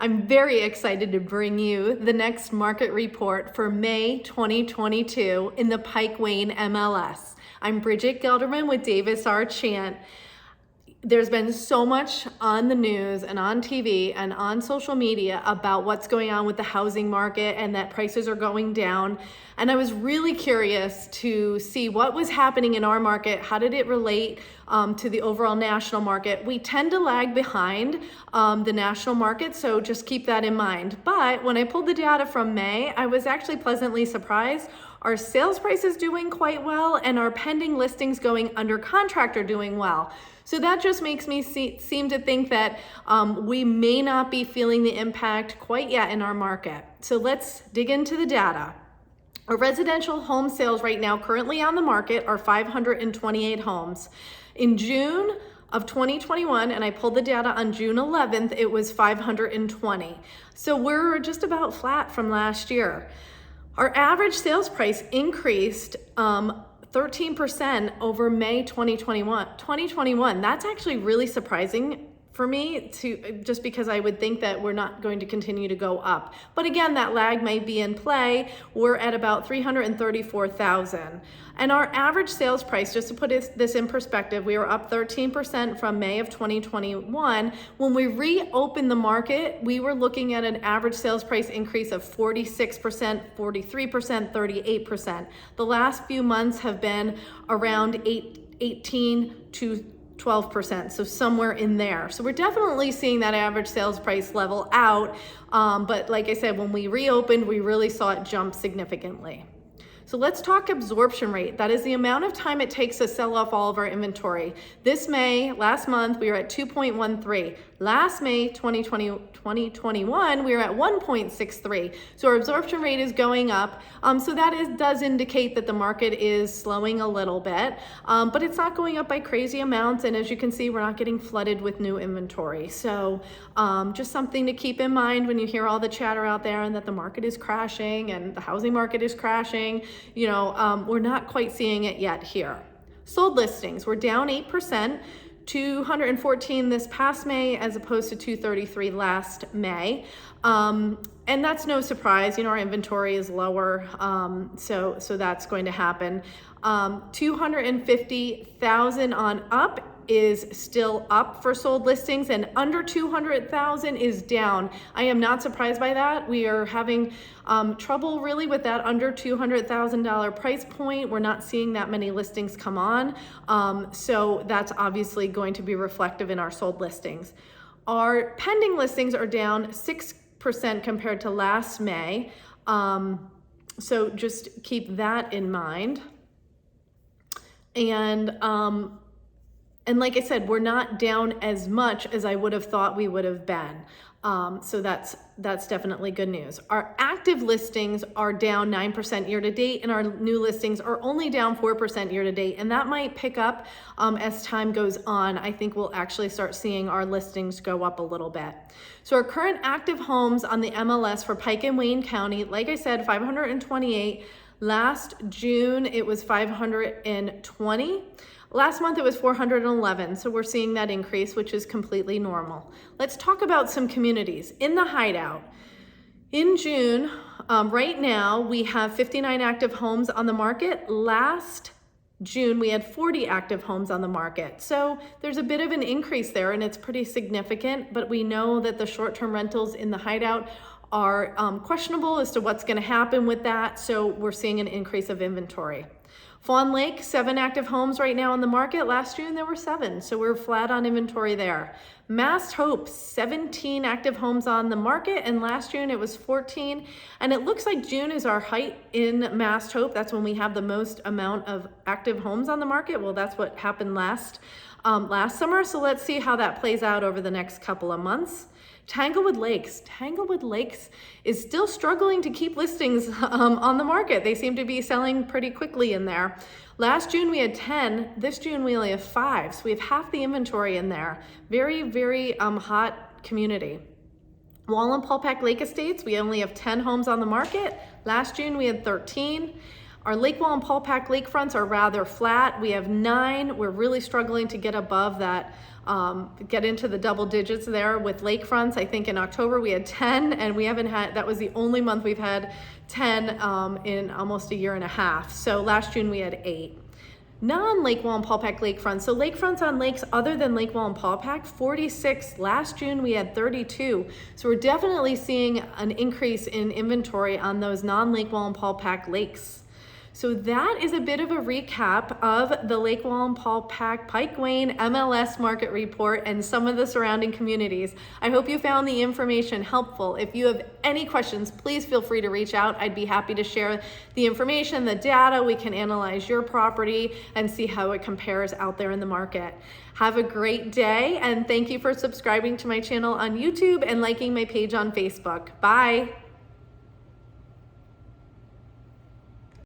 I'm very excited to bring you the next market report for May 2022 in the Pike Wayne MLS. I'm Bridget Gelderman with Davis R Chant. There's been so much on the news and on TV and on social media about what's going on with the housing market and that prices are going down. And I was really curious to see what was happening in our market. How did it relate to the overall national market? We tend to lag behind the national market, so just keep that in mind. But when I pulled the data from May, I was actually pleasantly surprised. Our sales price is doing quite well, and our pending listings going under contract are doing well. So that just makes me seem to think that we may not be feeling the impact quite yet in our market. So let's dig into the data. Our residential home sales right now currently on the market are 528 homes. In June of 2021, and I pulled the data on June 11th, it was 520. So we're just about flat from last year. Our average sales price increased 13% over May 2021. That's actually really surprising for me, just because I would think that we're not going to continue to go up. But again, that lag may be in play. We're at about 334,000. And our average sales price, just to put this in perspective, we were up 13% from May of 2021. When we reopened the market, we were looking at an average sales price increase of 46%, 43%, 38%. The last few months have been around 18 to 12%, so somewhere in there. So we're definitely seeing that average sales price level out. But like I said, when we reopened, we really saw it jump significantly. So let's talk absorption rate. That is the amount of time it takes to sell off all of our inventory. This May, last month, we were at 2.13. Last May 2021, we were at 1.63. So our absorption rate is going up. So that does indicate that the market is slowing a little bit, but it's not going up by crazy amounts. And as you can see, we're not getting flooded with new inventory. So just something to keep in mind when you hear all the chatter out there and that the market is crashing and the housing market is crashing. We're not quite seeing it yet here. Sold listings, we're down 8%, 214 this past May as opposed to 233 last May. And that's no surprise, our inventory is lower, so that's going to happen. 250,000 on up is still up for sold listings, and under 200,000 is down. I am not surprised by that. We are having trouble really with that under $200,000 price point. We're not seeing that many listings come on. So that's obviously going to be reflective in our sold listings. Our pending listings are down 6% compared to last May. So just keep that in mind. And like I said, we're not down as much as I would have thought we would have been. So that's definitely good news. Our active listings are down 9% year to date, and our new listings are only down 4% year to date. And that might pick up as time goes on. I think we'll actually start seeing our listings go up a little bit. So our current active homes on the MLS for Pike and Wayne County, like I said, 528. Last June, it was 520. Last month it was 411, so we're seeing that increase, which is completely normal. Let's talk about some communities. In the Hideout, in June, right now, we have 59 active homes on the market. Last June, we had 40 active homes on the market. So there's a bit of an increase there, and it's pretty significant, but we know that the short-term rentals in the Hideout are questionable as to what's going to happen with that, so we're seeing an increase of inventory. Fawn Lake, 7 active homes right now on the market. Last June there were 7, so we're flat on inventory there. Mast Hope, 17 active homes on the market, and last June it was 14. And it looks like June is our height in Mast Hope. That's when we have the most amount of active homes on the market. Well, that's what happened last summer, so let's see how that plays out over the next couple of months. Tanglewood Lakes is still struggling to keep listings on the market. They seem to be selling pretty quickly in there. Last June we had 10, this June we only have 5, so we have half the inventory in there. Very, very hot community. Wallenpaupack Lake Estates, we only have 10 homes on the market. Last June we had 13. Our Lake Wallenpaupack lakefronts are rather flat. We have 9. We're really struggling to get above that, get into the double digits there with lakefronts. I think in October we had 10, and we haven't had, that was the only month we've had 10 in almost a year and a half. So last June we had 8. Non-Lake Wallenpaupack lakefronts, so lakefronts on lakes other than Lake Wallenpaupack, 46. Last June we had 32. So we're definitely seeing an increase in inventory on those non-Lake Wallenpaupack lakes. So that is a bit of a recap of the Lake Wallenpaupack Pike Wayne MLS market report and some of the surrounding communities. I hope you found the information helpful. If you have any questions, please feel free to reach out. I'd be happy to share the information, the data. We can analyze your property and see how it compares out there in the market. Have a great day, and thank you for subscribing to my channel on YouTube and liking my page on Facebook. Bye.